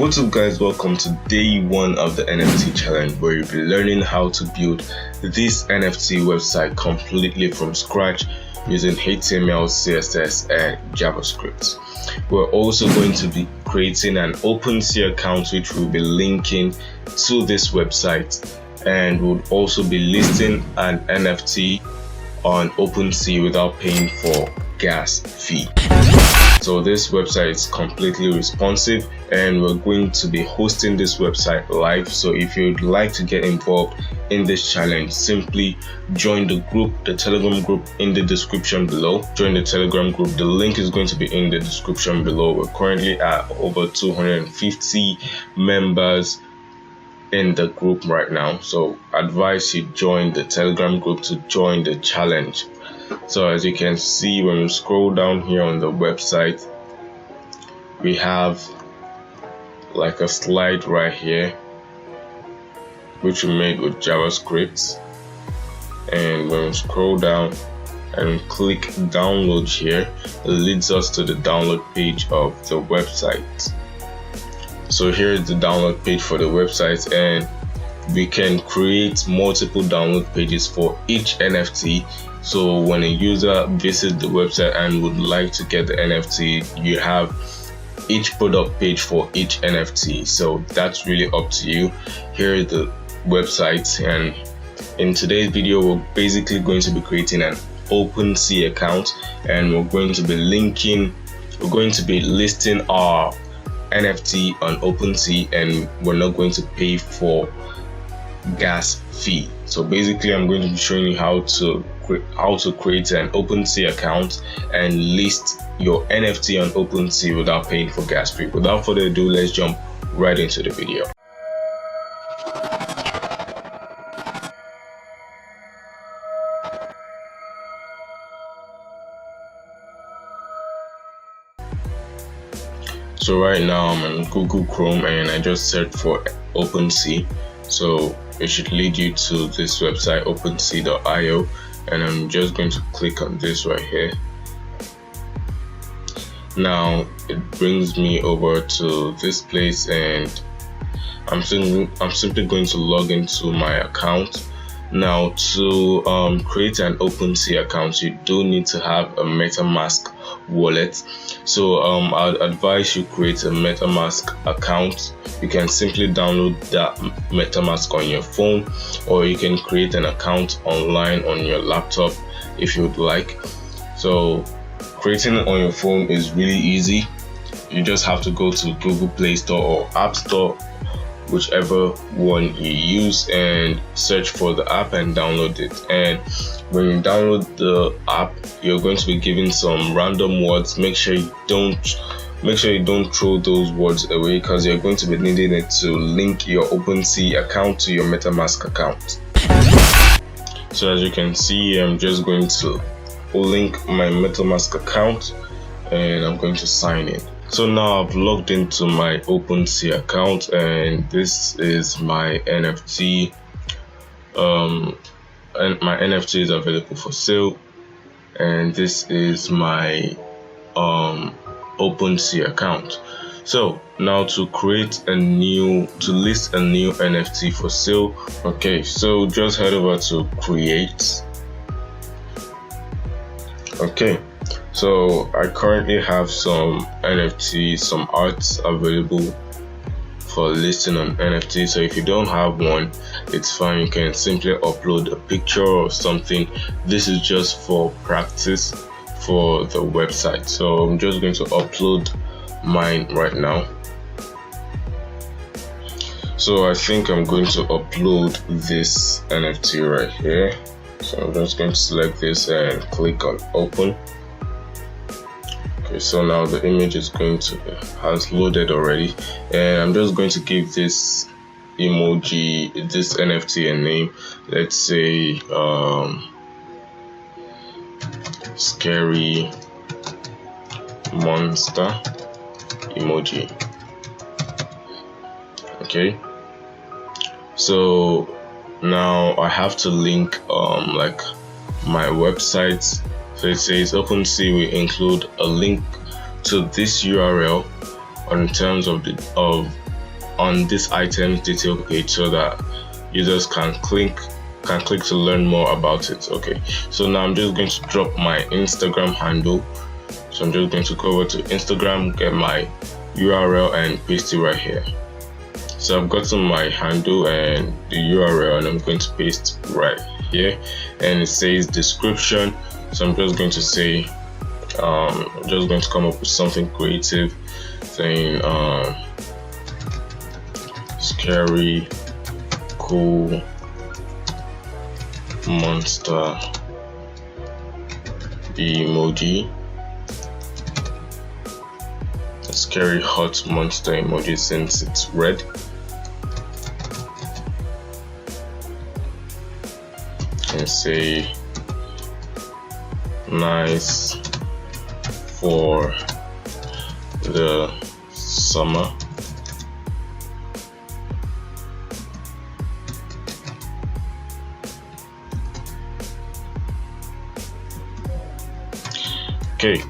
What's up guys, welcome to day 1 of the NFT challenge, where you'll be learning how to build this NFT website completely from scratch using HTML, CSS and JavaScript. We're also going to be creating an OpenSea account which will be linking to this website, and we'll also be listing an NFT on OpenSea without paying for gas fee. So this website is completely responsive, and we're going to be hosting this website live. So if you'd like to get involved in this challenge, simply join the group, the Telegram group in the description below. Join the Telegram group. The link is going to be in the description below. We're currently at over 250 members in the group right now, so I advise you join the Telegram group to join the challenge. So as you can see, when we scroll down here on the website, we have like a slide right here which we made with JavaScript, and when we scroll down and click download here, it leads us to the download page of the website. So here is the download page for the website, and we can create multiple download pages for each NFT. So when a user visits the website and would like to get the NFT, you have each product page for each NFT. So that's really up to you. Here is the website, and in today's video we're basically going to be creating an OpenSea account, and we're going to be listing our NFT on OpenSea, and we're not going to pay for gas fee. So basically I'm going to be showing you how to create an OpenSea account and list your NFT on OpenSea without paying for gas fee. Without further ado, let's jump right into the video. So right now I'm on Google Chrome and I just searched for OpenSea. So it should lead you to this website, OpenSea.io, and I'm just going to click on this right here. Now it brings me over to this place, and I'm simply going to log into my account. Now to create an OpenSea account, you do need to have a metamask wallet. So I'd advise you create a metamask account. You can simply download that metamask on your phone, or you can create an account online on your laptop if you would like. So creating it on your phone is really easy. You just have to go to Google Play Store or App Store, whichever one you use, and search for the app and download it. And when you download the app, you're going to be given some random words. Make sure you don't throw those words away, because you're going to be needing it to link your OpenSea account to your MetaMask account. So as you can see, I'm just going to link my MetaMask account and I'm going to sign in. So now I've logged into my OpenSea account, and this is my NFT. And my NFT is available for sale, and this is my OpenSea account. So now to list a new NFT for sale. Okay, so just head over to create. Okay, so I currently have some NFTs, some arts available for listing on NFT. So if you don't have one, it's fine. You can simply upload a picture or something. This is just for practice for the website. So I'm just going to upload mine right now. So I think I'm going to upload this NFT right here. So I'm just going to select this and click on open. Okay, so now the image is has loaded already, and I'm just going to give this emoji, this NFT, a name. Let's say scary monster emoji. Okay, so now I have to link like my website. So it says OpenSea will include a link to this URL on terms of on this items detail page so that users can click to learn more about it. Okay, so now I'm just going to drop my Instagram handle. So I'm just going to go over to Instagram, get my URL and paste it right here. So I've gotten my handle and the URL, and I'm going to paste right here, and it says description. So I'm just going to say I'm just going to come up with something creative, saying scary cool monster emoji, a scary hot monster emoji since it's red, and say nice for the summer. Okay,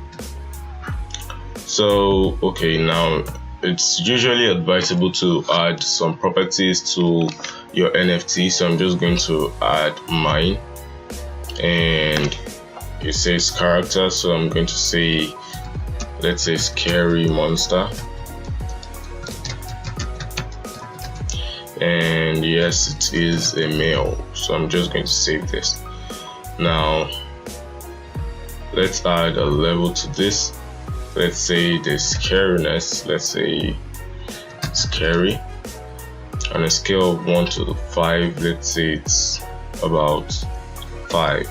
so now it's usually advisable to add some properties to your NFT. So I'm just going to add mine, and it says character, so I'm going to say, let's say scary monster, and yes, it is a male, so I'm just going to save this. Now let's add a level to this. Let's say the scariness, let's say scary, on a scale of 1 to 5, let's say it's about 5,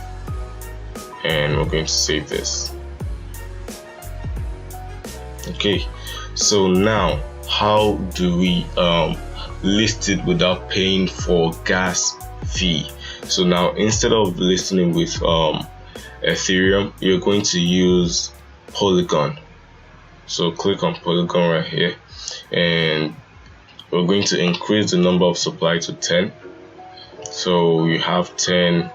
and we're going to save this. Okay, so now how do we list it without paying for gas fee? So now instead of listing it with Ethereum, you're going to use Polygon. So click on Polygon right here, and we're going to increase the number of supply to 10. So you have 10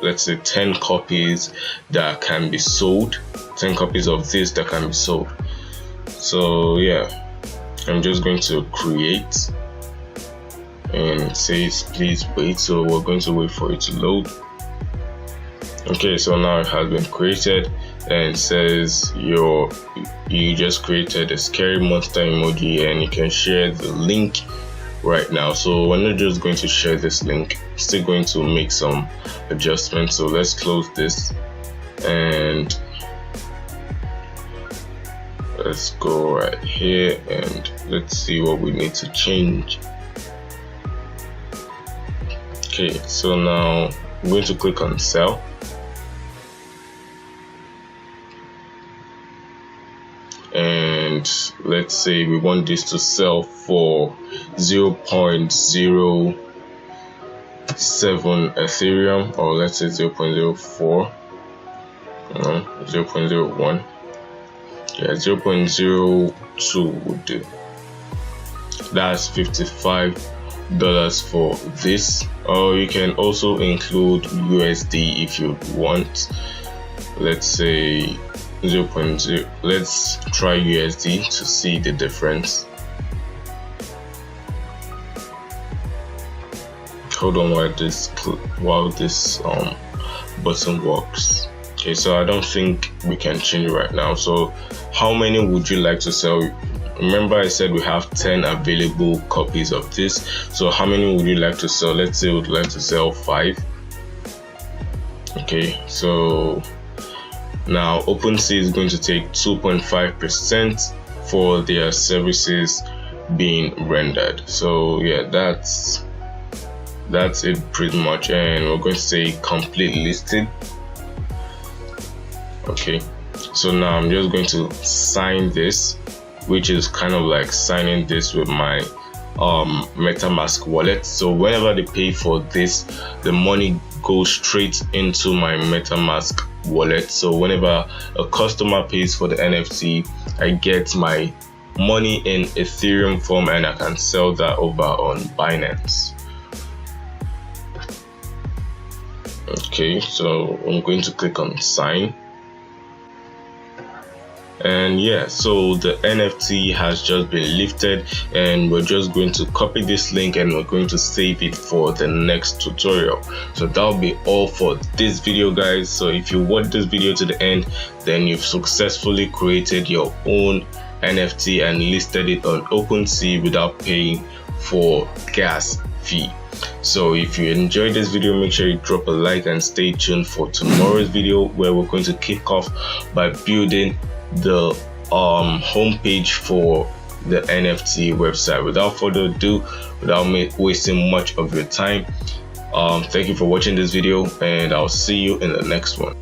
let's say 10 copies that can be sold, 10 copies of this that can be sold. So yeah, I'm just going to create, and it says please wait, so we're going to wait for it to load. Okay, so now it has been created, and it says you just created a scary monster emoji, and you can share the link right now. So we're not just going to share this link, still going to make some adjustments. So let's close this, and let's go right here, and let's see what we need to change. Okay, so now I'm going to click on sell, and let's say we want this to sell for 0.07 Ethereum, or let's say 0.04, 0.01, yeah, 0.02 would do. That's $55 for this, or you can also include USD if you want. Let's say 0.0, let's try USD to see the difference. Hold on while this button works. Okay, so I don't think we can change right now. So how many would you like to sell? Remember I said we have 10 available copies of this, so how many would you like to sell? Let's say we'd like to sell 5. Okay, so now OpenSea is going to take 2.5% for their services being rendered. So yeah, that's it pretty much, and we're going to say complete listed. Okay, so now I'm just going to sign this, which is kind of like signing this with my metamask wallet. So whenever they pay for this, the money goes straight into my metamask wallet. So whenever a customer pays for the NFT, I get my money in Ethereum form, and I can sell that over on Binance. Okay, so I'm going to click on sign, And yeah, so the NFT has just been lifted, and we're just going to copy this link and we're going to save it for the next tutorial. So that'll be all for this video, guys. So if you watch this video to the end, then you've successfully created your own NFT and listed it on OpenSea without paying for gas fee. So if you enjoyed this video, make sure you drop a like and stay tuned for tomorrow's video, where we're going to kick off by building the homepage for the NFT website. Without further ado, without me wasting much of your time, thank you for watching this video, and I'll see you in the next one.